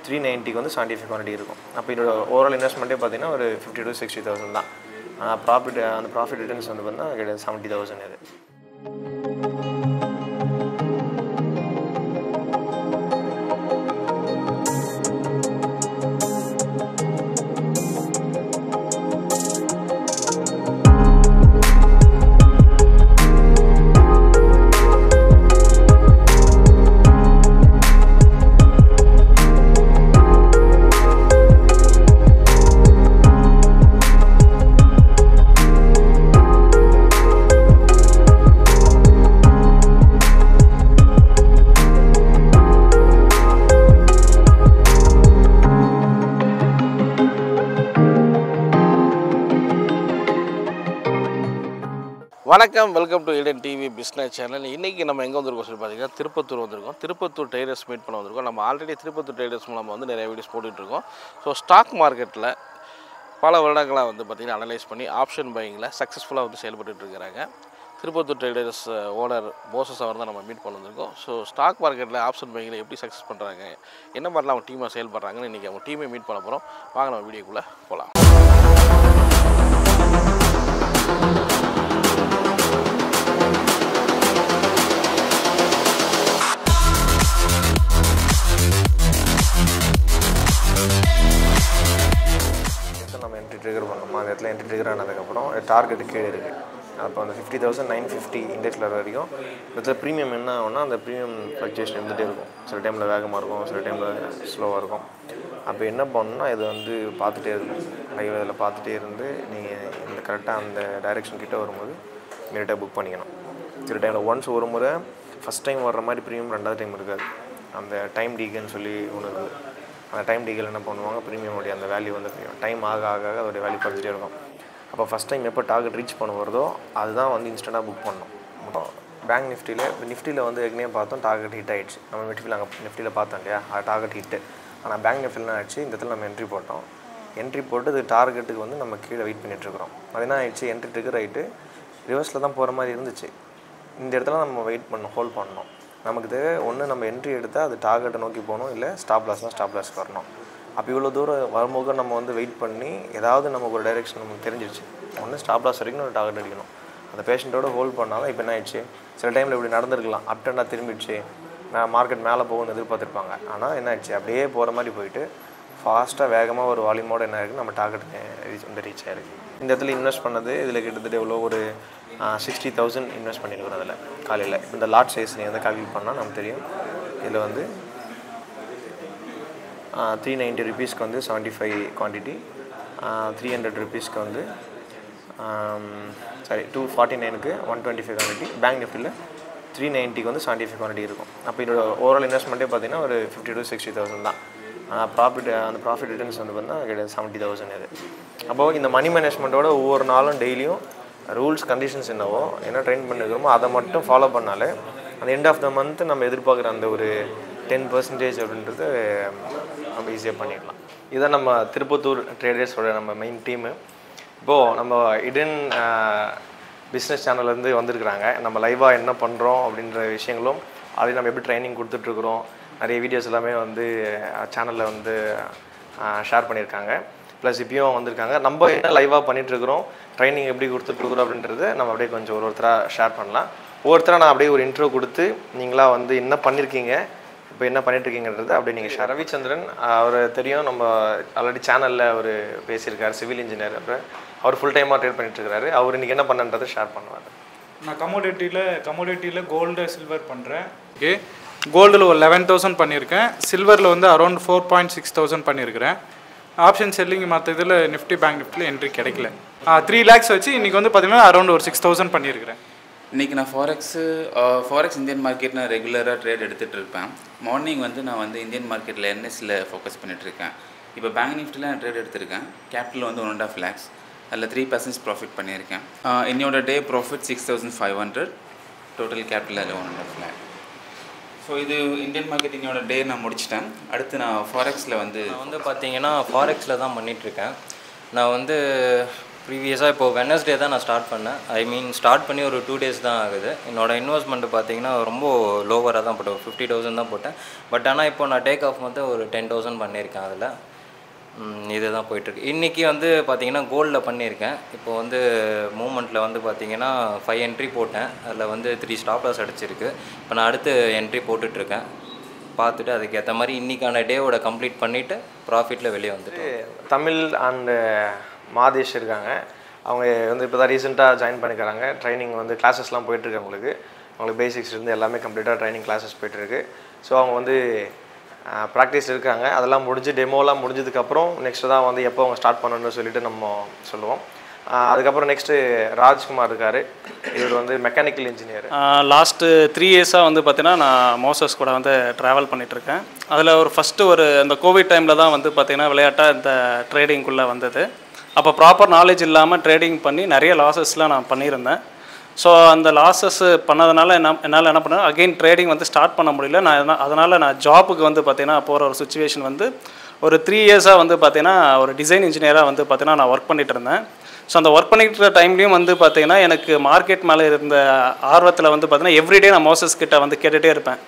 390க்கு வந்து 75 குவான்டிட்டி இருக்கும். அப்போ இதோட ஓவரால் இன்வெஸ்ட்மெண்ட்டே பார்த்தீங்கன்னா ஒரு 50 to 60,000 தான். அந்த ப்ராஃபிட் ரிட்டர்ன்ஸ் வந்து பார்த்தீங்கன்னா 70,000 இது. வணக்கம், welcome to Eden TV business channel. இன்றைக்கி நம்ம எங்கே வந்திருக்கோம் சொல்லி பார்த்தீங்கன்னா திருப்பத்தூர் வந்திருக்கோம். திருப்பத்தூர் ட்ரேடர்ஸ் மீட் பண்ண வந்திருக்கோம். நம்ம ஆல்ரெடி திருப்பத்தூர் ட்ரேடர்ஸ் மூலமாக வந்து நிறைய வீடியோஸ் போட்டுட்ருக்கோம். ஸோ ஸ்டாக் மார்க்கெட்டில் பல வருடங்களாக வந்து பார்த்திங்கன்னா அனலைஸ் பண்ணி ஆப்ஷன் பையிங்கில் சக்ஸஸ்ஃபுல்லாக வந்து செயல்பட்டுருக்கிறாங்க. திருப்பத்தூர் ட்ரேடர்ஸ் ஓனர் போசஸ் அவர் தான் நம்ம மீட் பண்ண வந்திருக்கோம். ஸோ ஸ்டாக் மார்க்கெட்டில் ஆப்ஷன் பையிங்கில் எப்படி சக்ஸஸ் பண்ணுறாங்க, என்ன மாதிரிலாம் அவங்க டீமாக செயல்படுறாங்கன்னு இன்றைக்கி அவங்க டீமே மீட் பண்ண போகிறோம். வாங்க நம்ம வீடியோக்குள்ளே போகலாம். ட்ரிகர் பண்ணோமா, அந்த இடத்துல என்ட்ரி ட்ரிகர் ஆனதுக்கப்புறம் டார்கெட்டு கீழே இருக்குது. அப்போ அந்த 50,950 இண்டெக்ஸில் வரைக்கும் இதில் ப்ரீமியம் என்ன ஆகும்னா அந்த ப்ரீமியம் ஃப்ளக்சுவேஷன் இருந்துகிட்டே இருக்கும். சில டைமில் வேகமாக இருக்கும், சில டைமில் ஸ்லோவாக இருக்கும். அப்போ என்ன பண்ணணும்னா இது வந்து பார்த்துட்டே இருக்கும், லைவ் இதில் பார்த்துட்டே இருந்து நீங்கள் இந்த கரெக்டாக அந்த டைரெக்ஷன் கிட்டே வரும்போது இமீடியட்டாக புக் பண்ணிக்கணும். சில டைமில் ஒன்ஸ் ஒரு முறை ஃபஸ்ட் டைம் வர்ற மாதிரி ப்ரீமியம் ரெண்டாவது டைம் இருக்காது. அந்த டைம் டீகன்னு சொல்லி ஒன்று இருக்குது. அந்த டைம் டீகல் என்ன பண்ணுவாங்க, ப்ரீமியமுடைய அந்த வேல்யூ வந்து டைம் ஆக ஆக அதோடைய வேல்யூ குறைஞ்சிட்டே இருக்கும். அப்போ ஃபஸ்ட் டைம் எப்போ டார்கெட் ரீச் பண்ண வருதோ அதுதான் வந்து இன்ஸ்டண்ட்டாக புக் பண்ணணும். பேங்க் நிஃப்டியில் வந்து ஏற்கனவே பார்த்தோம் டார்கெட் ஹிட் ஆகிடுச்சு. நம்ம நிஃப்டியில் பார்த்தோம் இல்லையா, அது டார்கெட் ஹிட்டு. ஆனால் பேங்க் நிஃப்டியில் ஆகிடுச்சு. இந்த இடத்துல நம்ம என்ட்ரி போட்டு இது டார்கெட்டுக்கு வந்து நம்ம கீழே வெயிட் பண்ணிகிட்ருக்குறோம். அது என்ன ஆகிடுச்சு, என்ட்ரி ட்ரிகர் ஆகிட்டு ரிவர்ஸில் தான் போகிற மாதிரி இருந்துச்சு. இந்த இடத்துல நம்ம வெயிட் பண்ணணும், ஹோல்ட் பண்ணணும். நமக்கு தேவை ஒன்று நம்ம என்ட்ரி எடுத்தால் அது டார்கெட்டை நோக்கி போகணும், இல்லை ஸ்டாப் லாஸ்க்கு வரணும். அப்போ இவ்வளோ தூரம் வரும்போது நம்ம வந்து வெயிட் பண்ணி ஏதாவது நமக்கு ஒரு டைரெக்ஷன் நமக்கு தெரிஞ்சிருச்சு. ஒன்று ஸ்டாப் லாஸ் வரைக்கும் ஒரு டார்கெட் அடிக்கணும். அந்த பேஷண்ட்டோட ஹோல்ட் பண்ணாலும் இப்போ என்ன ஆயிடுச்சு, சில டைமில் இப்படி நடந்திருக்கலாம், அப் டெண்டாக திரும்பிடுச்சு, மார்க்கெட் மேலே போகணும்னு எதிர்பார்த்துருப்பாங்க. ஆனால் என்ன ஆயிடுச்சு, அப்படியே போகிற மாதிரி போயிட்டு ஃபாஸ்ட்டாக வேகமாக ஒரு வால்யூமோடு என்ன இருக்குது, நம்ம டார்கெட் ரீச் ஆகிருக்கு. இந்த இடத்துல இன்வெஸ்ட் பண்ணது இதில் கிட்டத்தட்ட எவ்வளோ ஒரு 60,000 இன்வெஸ்ட் பண்ணியிருக்கிறோம். அதில் காலையில் இந்த லாட் சைஸ் நீங்கள் வந்து கால்குலேட் பண்ணால் நமக்கு தெரியும். இதில் வந்து 390 ருபீஸ்க்கு வந்து 75 குவான்டிட்டி, 300 ருபீஸ்க்கு வந்து 249க்கு 125 குவான்டிட்டி, பேங்க் நிஃப்டியில் 390க்கு வந்து 75 குவான்டிட்டி இருக்கும். அப்போ இதோட ஓவரால் இன்வெஸ்ட்மெண்ட்டே பார்த்தீங்கன்னா ஒரு 50 to 60,000 தான். அந்த ப்ராஃபிட் ரிட்டர்ன்ஸ் வந்து பார்த்தீங்கன்னா 70,000 இது. அப்போது இந்த மணி மேனேஜ்மெண்ட்டோட ஒவ்வொரு நாளும் டெய்லியும் ரூல்ஸ் கண்டிஷன்ஸ் என்னவோ என்ன ட்ரெயின் பண்ணிக்கிறோமோ அதை மட்டும் ஃபாலோ பண்ணாலே அந்த எண்ட் ஆஃப் த மந்த் நம்ம எதிர்பார்க்குற அந்த ஒரு 10% அப்படின்றது நம்ம ஈஸியாக பண்ணிடலாம். இதுதான் நம்ம திருப்பத்தூர் ட்ரேடர்ஸோட நம்ம மெயின் டீமு. இப்போது நம்ம இடன் பிஸ்னஸ் சேனல்லேருந்து வந்திருக்கிறாங்க. நம்ம லைவாக என்ன பண்ணுறோம் அப்படின்ற விஷயங்களும் அதை நம்ம எப்படி ட்ரைனிங் கொடுத்துட்ருக்குறோம், நிறைய வீடியோஸ் எல்லாமே வந்து சேனலில் வந்து ஷேர் பண்ணியிருக்காங்க. ப்ளஸ் இப்பயும் வந்திருக்காங்க. நம்ம என்ன லைவாக பண்ணிகிட்ருக்குறோம், ட்ரைனிங் எப்படி கொடுத்துட்ருக்குறோம் அப்படின்றது நம்ம அப்படியே கொஞ்சம் ஒருத்தராக ஷேர் பண்ணலாம். ஒவ்வொருத்தராக நான் அப்படியே ஒரு இன்ட்ரோ கொடுத்து நீங்களாக வந்து என்ன பண்ணியிருக்கீங்க, இப்போ என்ன பண்ணிகிட்ருக்கீங்கன்றது அப்படியே நீங்கள் ஷேர். ரவிச்சந்திரன் அவர் தெரியும், நம்ம ஆல்ரெடி சேனலில் அவர் பேசியிருக்கார், சிவில் இன்ஜினியர். அப்புறம் அவர் ஃபுல் டைமாக ட்ரேட் பண்ணிகிட்ருக்காரு. அவர் இன்றைக்கி என்ன பண்ணுன்றதை ஷேர் பண்ணுவார். நான் கமோடிட்டியில் கோல்டு சில்வர் பண்ணுறேன். ஓகே, கோல்டில் ஒரு 11,000 பண்ணியிருக்கேன். சில்வரில் வந்து அரௌண்ட் 4.6,000 பண்ணியிருக்கிறேன். ஆப்ஷன் செல்லிங் மற்ற இதில் நிஃப்டி பேங்க் நிஃப்டியில் என்ட்ரி கிடைக்கல. 3 lakhs வச்சு இன்றைக்கி வந்து பார்த்திங்கன்னா அரௌண்ட் ஒரு 6,000 பண்ணியிருக்கிறேன். இன்றைக்கி நான் ஃபாரெக்ஸ் இந்தியன் மார்க்கெட் நான் ரெகுலராக ட்ரேட் எடுத்துகிட்டு இருப்பேன். மார்னிங் வந்து நான் வந்து இந்தியன் மார்க்கெட்டில் என்எஸ்சில் ஃபோக்கஸ் பண்ணிகிட்ருக்கேன். இப்போ பேங்க் நிஃப்டியில் நான் ட்ரேட் எடுத்திருக்கேன். கேபிட்டல் வந்து 1.5 lakhs, அதில் 3% ப்ராஃபிட் பண்ணியிருக்கேன். என்னோட டே ப்ராஃபிட் 6,500, டோட்டல் கேபிட்டல் அதில் 1.5 lakh. ஸோ இது இந்தியன் மார்க்கெட்டிங்கோட டே நான் முடிச்சிட்டேன். அடுத்து நான் ஃபாரெக்ஸில் வந்து பார்த்தீங்கன்னா ஃபாரெக்ஸில் தான் பண்ணிகிட்ருக்கேன். நான் வந்து ப்ரீவியஸாக இப்போது வெனஸ்டே தான் நான் ஸ்டார்ட் பண்ணேன். ஐ மீன் ஸ்டார்ட் பண்ணி ஒரு 2 days தான் ஆகுது. என்னோடய இன்வெஸ்ட்மெண்ட்டு பார்த்தீங்கன்னா ரொம்ப லோவராக தான் போட்டேன், 50,000 தான் போட்டேன். பட் ஆனால் இப்போ நான் டேக் ஆஃப் மட்டும் ஒரு 10,000 பண்ணியிருக்கேன். அதில் இது தான் போயிட்டுருக்கு. இன்றைக்கி வந்து பார்த்திங்கன்னா கோல்டில் பண்ணியிருக்கேன். இப்போ வந்து மூமெண்ட்டில் வந்து பார்த்திங்கன்னா 5 என்ட்ரி போட்டேன். அதில் வந்து 3 ஸ்டாப் லாஸ் அடிச்சிருக்கு. இப்போ நான் அடுத்து என்ட்ரி போட்டுட்ருக்கேன். பார்த்துட்டு அதுக்கேற்ற மாதிரி இன்றைக்கான டேவோட கம்ப்ளீட் பண்ணிவிட்டு ப்ராஃபிட்டில் வெளியே வந்துட்டு தமிழ் அண்டு மாதேஷ் இருக்காங்க. அவங்க வந்து இப்போ தான் ரீசெண்டாக ஜாயின் பண்ணிக்கிறாங்க. ட்ரைனிங் வந்து கிளாஸஸ்லாம் போயிட்டுருக்கு. அவங்களுக்கு பேசிக்ஸ்லேருந்து எல்லாமே கம்ப்ளீட்டாக ட்ரைனிங் கிளாஸஸ் போய்ட்டுருக்கு. ஸோ அவங்க வந்து ப்ராக்டிஸ் இருக்காங்க. அதெல்லாம் முடிஞ்சு டெமோலாம் முடிஞ்சதுக்கப்புறம் நெக்ஸ்ட்டு தான் வந்து எப்போ அவங்க ஸ்டார்ட் பண்ணணும்னு சொல்லிட்டு நம்ம சொல்லுவோம். அதுக்கப்புறம் நெக்ஸ்ட்டு ராஜ்குமார் இருக்கார். இவர் வந்து மெக்கானிக்கல் இன்ஜினியர். லாஸ்ட்டு 3 இயர்ஸாக வந்து பார்த்தீங்கன்னா நான் மோசஸ் கூட வந்து ட்ராவல் பண்ணிகிட்ருக்கேன். அதில் ஃபஸ்ட்டு இந்த கோவிட் டைமில் தான் வந்து பார்த்திங்கன்னா விளையாட்டாக இந்த ட்ரேடிங்குள்ளே வந்தது. அப்போ ப்ராப்பர் நாலேஜ் இல்லாமல் ட்ரேடிங் பண்ணி நிறைய லாஸஸ்லாம் நான் பண்ணியிருந்தேன். ஸோ அந்த லாஸஸ் பண்ணதுனால என்னால் என்ன பண்ணேன், அகெயின் ட்ரேடிங் வந்து ஸ்டார்ட் பண்ண முடியல. அதனால் நான் ஜாப்புக்கு வந்து பார்த்திங்கன்னா போகிற ஒரு சுச்சுவேஷன் வந்து ஒரு 3 இயர்ஸாக வந்து பார்த்திங்கன்னா ஒரு டிசைன் இன்ஜினியராக வந்து பார்த்திங்கன்னா நான் ஒர்க் பண்ணிகிட்டு இருந்தேன். ஸோ அந்த ஒர்க் பண்ணிக்கிற டைம்லேயும் வந்து பார்த்திங்கன்னா எனக்கு மார்க்கெட் மேலே இருந்த ஆர்வத்தில் வந்து பார்த்திங்கன்னா எவ்ரிடே நான் மோசஸ் கிட்ட வந்து கேட்டுகிட்டே இருப்பேன்.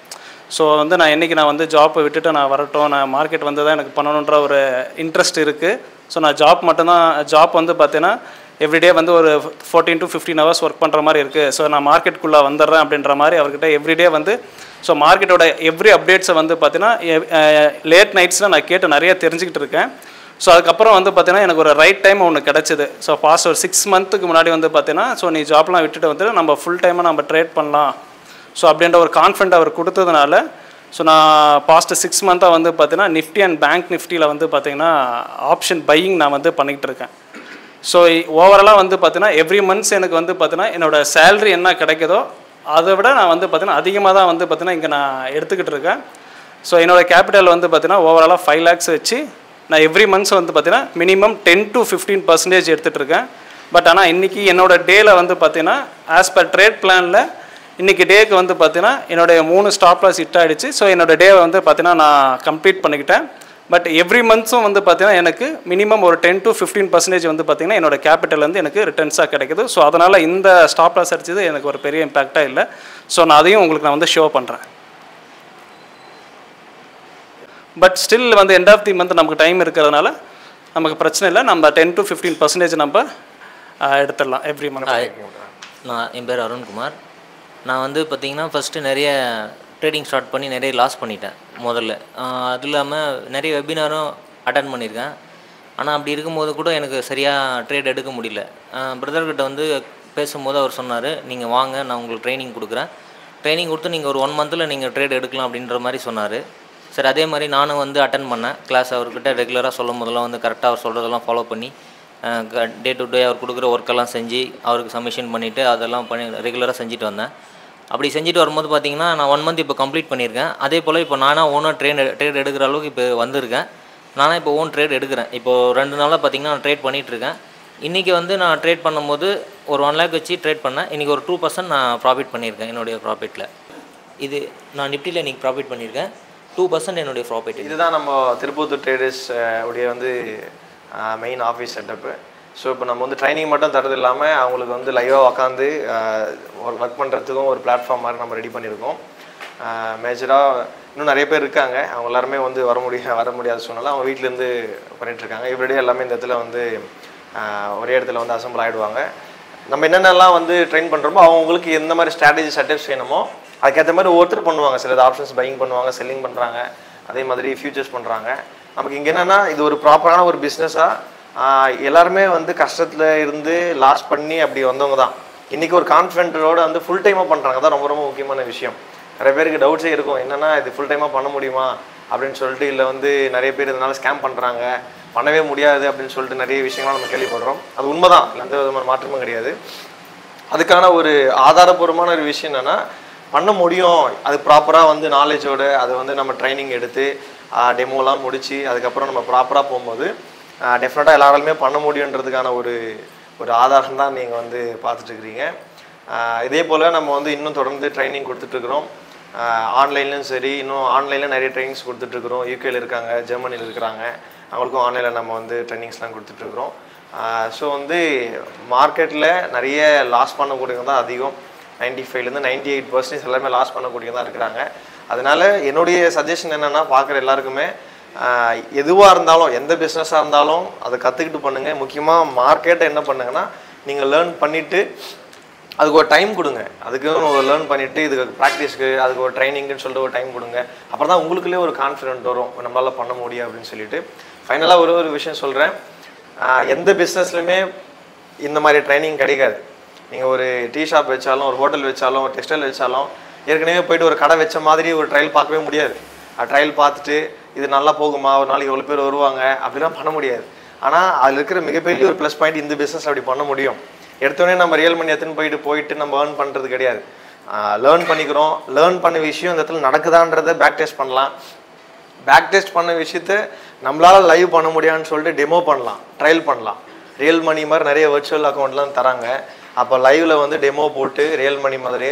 ஸோ வந்து நான் என்றைக்கு நான் வந்து ஜாப்பை விட்டுட்டு நான் வரட்டும், நான் மார்க்கெட் வந்து தான் எனக்கு பண்ணணுன்ற ஒரு இன்ட்ரெஸ்ட் இருக்குது. ஸோ நான் ஜாப் வந்து பார்த்தீங்கன்னா எவ்ரிடே வந்து ஒரு 14 to 15 hours ஒர்க் பண்ணுற மாதிரி இருக்குது. ஸோ நான் மார்க்கெட்டுக்குள்ளே வந்துடுறேன் அப்படின்ற மாதிரி அவர்கிட்ட எவ்ரிடே வந்து ஸோ மார்க்கெட்டோட எவ்ரி அப்டேட்ஸை வந்து பார்த்தீங்கன்னா லேட் நைட்ஸில் நான் கேட்டு நிறைய தெரிஞ்சுக்கிட்டு இருக்கேன். ஸோ அதுக்கப்புறம் வந்து பார்த்தீங்கன்னா எனக்கு ஒரு ரைட் டைம் ஒன்று கிடச்சிது. ஸோ பாஸ்ட் ஒரு 6 months முன்னாடி வந்து பார்த்தீங்கன்னா ஸோ நீ ஜாப்லாம் விட்டுட்டு வந்து நம்ம ஃபுல் டைமாக நம்ம ட்ரேட் பண்ணலாம் ஸோ அப்படின்ற ஒரு கான்ஃபிடென்ட் அவர் கொடுத்ததுனால ஸோ நான் பாஸ்ட் 6 months வந்து பார்த்தீங்கன்னா நிஃப்டி அண்ட் பேங்க் நிஃப்டியில் வந்து பார்த்தீங்கன்னா ஆப்ஷன் பையிங் நான் வந்து பண்ணிக்கிட்டு இருக்கேன். ஸோ ஓவராலாக வந்து பார்த்தீங்கன்னா எவ்ரி மந்த்ஸ் எனக்கு வந்து பார்த்தீங்கன்னா என்னோடய சேலரி என்ன கிடைக்குதோ அதை விட நான் வந்து பார்த்தீங்கன்னா அதிகமாக தான் வந்து பார்த்தீங்கன்னா இங்கே நான் எடுத்துக்கிட்டு இருக்கேன். ஸோ என்னோடய கேபிட்டல் வந்து பார்த்தீங்கன்னா ஓவராலாக 5 lakhs வச்சு நான் எவ்ரி மந்த்ஸ் வந்து பார்த்தீங்கன்னா மினிமம் 10 to 15% எடுத்துகிட்டு இருக்கேன். பட் ஆனால் இன்றைக்கி என்னோடய டேயில் வந்து பார்த்தீங்கன்னா ஆஸ் பர் ட்ரேட் பிளானில் இன்றைக்கி டேக்கு வந்து பார்த்தீங்கன்னா என்னுடைய 3 ஸ்டாப் லாஸ் ஹிட் ஆகிடுச்சு. ஸோ என்னோடய டேவை வந்து பார்த்தீங்கன்னா நான் கம்ப்ளீட் பண்ணிக்கிட்டேன். பட் எவ்ரி மந்த்ஸும் வந்து பார்த்தீங்கன்னா எனக்கு மினிமம் ஒரு 10 to 15% வந்து பார்த்தீங்கன்னா என்னோடய கேபிட்டல் வந்து எனக்கு ரிட்டர்ன்ஸாக கிடைக்குது. ஸோ அதனால் இந்த ஸ்டாப் லாஸ் அடிச்சது எனக்கு ஒரு பெரிய இம்பேக்டாக இல்லை. ஸோ நான் அதையும் உங்களுக்கு நான் வந்து ஷோ பண்ணுறேன். பட் ஸ்டில் வந்து எண்ட் ஆஃப் தி மந்த் நமக்கு டைம் இருக்கிறதுனால நமக்கு பிரச்சனை இல்லை. நம்ம 10 to 15% நம்ம எடுத்துடலாம் எவ்ரி மந்த். என் பேர் அருண்குமார். நான் வந்து பார்த்திங்கன்னா ஃபஸ்ட்டு நிறைய ட்ரேடிங் ஸ்டார்ட் பண்ணி நிறைய லாஸ் பண்ணிட்டேன் முதல்ல. அது இல்லாமல் நிறைய வெபினாரும் அட்டன் பண்ணியிருக்கேன். ஆனால் அப்படி இருக்கும்போது கூட எனக்கு சரியாக ட்ரேட் எடுக்க முடியல. பிரதர்கிட்ட வந்து பேசும்போது அவர் சொன்னார், நீங்கள் வாங்க நான் உங்களுக்கு ட்ரைனிங் கொடுக்குறேன், ட்ரைனிங் கொடுத்து நீங்கள் ஒரு 1 monthல நீங்கள் ட்ரேட் எடுக்கலாம் அப்படின்ற மாதிரி சொன்னார். சரி, அதே மாதிரி நானும் வந்து அட்டன் பண்ணேன் கிளாஸ். அவர்கிட்ட ரெகுலராக சொல்லும் போதெல்லாம் வந்து கரெக்டாக அவர் சொல்கிறதெல்லாம் ஃபாலோ பண்ணி டே டு டே அவர் கொடுக்குற ஒர்க்கெல்லாம் செஞ்சு அவருக்கு சப்மிஷன் பண்ணிவிட்டு அதெல்லாம் பண்ணி ரெகுலராக செஞ்சுட்டு வந்தேன். அப்படி செஞ்சுட்டு வரும்போது பார்த்திங்கன்னா நான் 1 month இப்போ கம்ப்ளீட் பண்ணியிருக்கேன். அதே போல் இப்போ நானாக ஓனாக ட்ரேட் எடுக்கிற அளவுக்கு இப்போ வந்திருக்கேன். நானாக இப்போ ஓன் ட்ரேட் எடுக்கிறேன். இப்போது 2 நாளாக பார்த்திங்கன்னா நான் ட்ரேட் பண்ணிகிட்ருக்கேன். இன்றைக்கி வந்து நான் ட்ரேட் பண்ணும்போது ஒரு 1 lakh வச்சு ட்ரேட் பண்ணேன். இன்றைக்கி ஒரு 2% நான் ப்ராஃபிட் பண்ணியிருக்கேன் என்னுடைய ப்ராஃபிட்டில். இது நான் நிஃப்டியில் இன்றைக்கி ப்ராஃபிட் பண்ணியிருக்கேன். 2% என்னுடைய ப்ராஃபிட். இதுதான் நம்ம திருப்பத்தூர் ட்ரேடர்ஸ் உடைய வந்து மெயின் ஆஃபீஸ் செட்டப்பு. ஸோ இப்போ நம்ம வந்து ட்ரைனிங் மட்டும் தரது இல்லாமல் அவங்களுக்கு வந்து லைவாக உட்காந்து ஒர்க் பண்ணுறதுக்கும் ஒரு பிளாட்ஃபார்ம் மாதிரி நம்ம ரெடி பண்ணியிருக்கோம். மேஜராக இன்னும் நிறைய பேர் இருக்காங்க. அவங்க எல்லாருமே வந்து வர முடியாத சூழ்நிலை அவங்க வீட்டிலேருந்து பண்ணிகிட்ருக்காங்க. எவ்ரிடே எல்லாமே இந்த இடத்துல வந்து ஒரே இடத்துல வந்து அசம்பிள் ஆகிடுவாங்க. நம்ம என்னென்னலாம் வந்து ட்ரெயின் பண்ணுறோமோ அவங்களுக்கு எந்த மாதிரி ஸ்ட்ராட்டஜி செட்டப்ஸ் வேணுமோ அதுக்கேற்ற மாதிரி ஒவ்வொருத்தர் பண்ணுவாங்க. சிலது ஆப்ஷன்ஸ் பையிங் பண்ணுவாங்க, செல்லிங் பண்ணுறாங்க, அதே மாதிரி ஃபியூச்சர்ஸ் பண்ணுறாங்க. நமக்கு இங்கே என்னென்னா இது ஒரு ப்ராப்பரான ஒரு பிஸ்னஸாக எல்லாருமே வந்து கஷ்டத்தில் இருந்து லாஸ் பண்ணி அப்படி வந்தவங்க தான் இன்றைக்கி ஒரு கான்ஃபிடென்ட்டோடு வந்து ஃபுல் டைமாக பண்ணுறாங்க. தான் ரொம்ப ரொம்ப முக்கியமான விஷயம். நிறைய பேருக்கு டவுட்ஸே இருக்கும், என்னென்னா இது ஃபுல் டைமாக பண்ண முடியுமா அப்படின்னு சொல்லிட்டு. இல்லை வந்து நிறைய பேர் இதனால் ஸ்கேம் பண்ணுறாங்க, பண்ணவே முடியாது அப்படின்னு சொல்லிட்டு நிறைய விஷயங்கள்லாம் நம்ம கேள்விப்படுறோம். அது உண்மை தான், எந்த விதமான மாற்றமும் கிடையாது. அதுக்கான ஒரு ஆதாரபூர்வமான ஒரு விஷயம் என்னென்னா பண்ண முடியும். அது ப்ராப்பராக வந்து நாலேஜோடு அதை வந்து நம்ம ட்ரைனிங் எடுத்து டெமோலாம் முடித்து அதுக்கப்புறம் நம்ம ப்ராப்பராக போகும்போது டெஃபினட்டாக எல்லாராலுமே பண்ண முடியுன்றதுக்கான ஒரு ஆதாரம் தான் நீங்கள் வந்து பார்த்துட்ருக்கிறீங்க. இதே போல் நம்ம வந்து இன்னும் தொடர்ந்து ட்ரைனிங் கொடுத்துட்ருக்குறோம். ஆன்லைன்லையும் சரி, இன்னும் ஆன்லைனில் நிறைய ட்ரைனிங்ஸ் கொடுத்துட்ருக்குறோம். யூகேல இருக்காங்க, ஜெர்மனியில் இருக்கிறாங்க, அவங்களுக்கும் ஆன்லைனில் நம்ம வந்து ட்ரைனிங்ஸ்லாம் கொடுத்துட்ருக்குறோம். ஸோ வந்து மார்க்கெட்டில் நிறைய லாஸ் பண்ணக்கூடியவங்க தான் அதிகம். 95லேருந்து 98% எல்லாமே லாஸ் பண்ணக்கூடியவங்க தான் இருக்கிறாங்க. அதனால் என்னுடைய சஜஷன் என்னென்னா, பார்க்குற எல்லாருக்குமே எதுவாக இருந்தாலும், எந்த பிஸ்னஸாக இருந்தாலும் அதை கற்றுக்கிட்டு பண்ணுங்கள். முக்கியமாக மார்க்கெட்டை என்ன பண்ணுங்கன்னா, நீங்கள் லேர்ன் பண்ணிவிட்டு அதுக்கு ஒரு டைம் கொடுங்க. அதுக்கு ஒரு லேர்ன் பண்ணிவிட்டு இதுக்கு ப்ராக்டிஸ்க்கு அதுக்கு ஒரு ட்ரைனிங்குன்னு சொல்லிட்டு ஒரு டைம் கொடுங்க. அப்புறம் தான் உங்களுக்குள்ளே ஒரு கான்ஃபிடென்ட் வரும், நம்மளால் பண்ண முடியும் அப்படின்னு சொல்லிட்டு. ஃபைனலாக ஒரு விஷயம் சொல்கிறேன், எந்த பிஸ்னஸ்லையுமே இந்த மாதிரி ட்ரைனிங் கிடைக்காது. நீங்கள் ஒரு டீ ஷாப் வச்சாலும், ஒரு ஹோட்டல் வச்சாலும், ஒரு டெக்ஸ்டைல் வச்சாலும், ஏற்கனவே போய்ட்டு ஒரு கடை வச்ச மாதிரி ஒரு ட்ரையல் பார்க்கவே முடியாது. ட்ரையல் பார்த்துட்டு இது நல்லா போகுமா, ஒரு நாளைக்கு எவ்வளோ பேர் வருவாங்க அப்படிலாம் பண்ண முடியாது. ஆனால் அதில் இருக்கிற மிகப்பெரிய ஒரு ப்ளஸ் பாயிண்ட், இந்த பிஸ்னஸ் அப்படி பண்ண முடியும். எடுத்தோடனே நம்ம ரியல் மணி எடுத்துன்னு போயிட்டு நம்ம ஏர்ன் பண்ணுறது கிடையாது. லேர்ன் பண்ணிக்கிறோம். லேர்ன் பண்ண விஷயம் இந்த இடத்துல நடக்குதான்றதை பேக் டெஸ்ட் பண்ணலாம். பேக் டெஸ்ட் பண்ண விஷயத்த நம்மளால் லைவ் பண்ண முடியாதுன்னு சொல்லிட்டு டெமோ பண்ணலாம், ட்ரையல் பண்ணலாம். ரியல் மணி மாதிரி நிறைய வர்ச்சுவல் அக்கௌண்ட்லாம் தராங்க. அப்போ லைவில் வந்து டெமோ போட்டு ரியல் மணி மாதிரி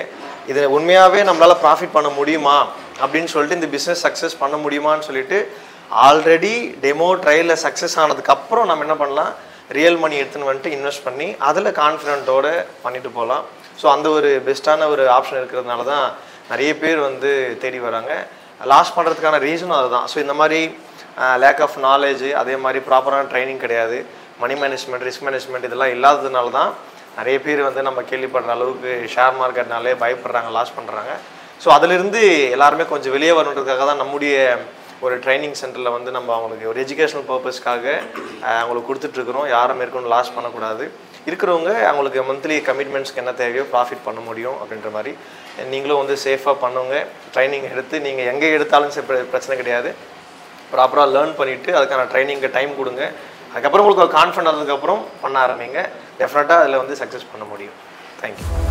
இது உண்மையாகவே நம்மளால் ப்ராஃபிட் பண்ண முடியுமா அப்படின்னு சொல்லிட்டு, இந்த பிஸ்னஸ் சக்ஸஸ் பண்ண முடியுமான்னு சொல்லிட்டு ஆல்ரெடி டெமோ ட்ரையலில் சக்ஸஸ் ஆனதுக்கப்புறம் நம்ம என்ன பண்ணலாம், ரியல் மணி எடுத்துன்னு வந்துட்டு இன்வெஸ்ட் பண்ணி அதில் கான்ஃபிடென்ட்டோடு பண்ணிட்டு போகலாம். ஸோ அந்த ஒரு பெஸ்ட்டான ஒரு ஆப்ஷன் இருக்கிறதுனால தான் நிறைய பேர் வந்து தேடி வராங்க. லாஸ் பண்ணுறதுக்கான ரீசனும் அதுதான். ஸோ இந்த மாதிரி லேக் ஆஃப் நாலேஜ், அதே மாதிரி ப்ராப்பரான ட்ரைனிங் கிடையாது, மணி மேனேஜ்மெண்ட், ரிஸ்க் மேனேஜ்மெண்ட் இதெல்லாம் இல்லாததுனால தான் நிறைய பேர் வந்து நம்ம கேள்விப்படுற அளவுக்கு ஷேர் மார்க்கெட்னாலே பயப்படுறாங்க, லாஸ் பண்ணுறாங்க. ஸோ அதிலிருந்து எல்லாருமே கொஞ்சம் வெளியே வரணுன்றதுக்காக தான் நம்முடைய ஒரு ட்ரைனிங் சென்டரில் வந்து நம்ம அவங்களுக்கு ஒரு எஜுகேஷனல் பர்பஸ்க்காக அவங்களுக்கு கொடுத்துட்ருக்குறோம். யாரும் மேற்கொண்டு லாஸ் பண்ணக்கூடாது. இருக்கிறவங்க அவங்களுக்கு மந்த்லி கமிட்மெண்ட்ஸ்க்கு என்ன தேவையோ ப்ராஃபிட் பண்ண முடியும் அப்படின்ற மாதிரி நீங்களும் வந்து சேஃபாக பண்ணுங்க. ட்ரைனிங் எடுத்து நீங்கள் எங்கே எடுத்தாலும் பிரச்சனை கிடையாது. ப்ராப்பராக லேர்ன் பண்ணிவிட்டு அதுக்கான ட்ரைனிங்க்கு டைம் கொடுங்க. அதுக்கப்புறம் உங்களுக்கு ஒரு கான்ஃபிடன்ட் வந்ததுக்கப்புறம் பண்ண ஆரம்பிங்க. டெஃபினட்டாக அதில் வந்து சக்ஸஸ் பண்ண முடியும். தேங்க்யூ.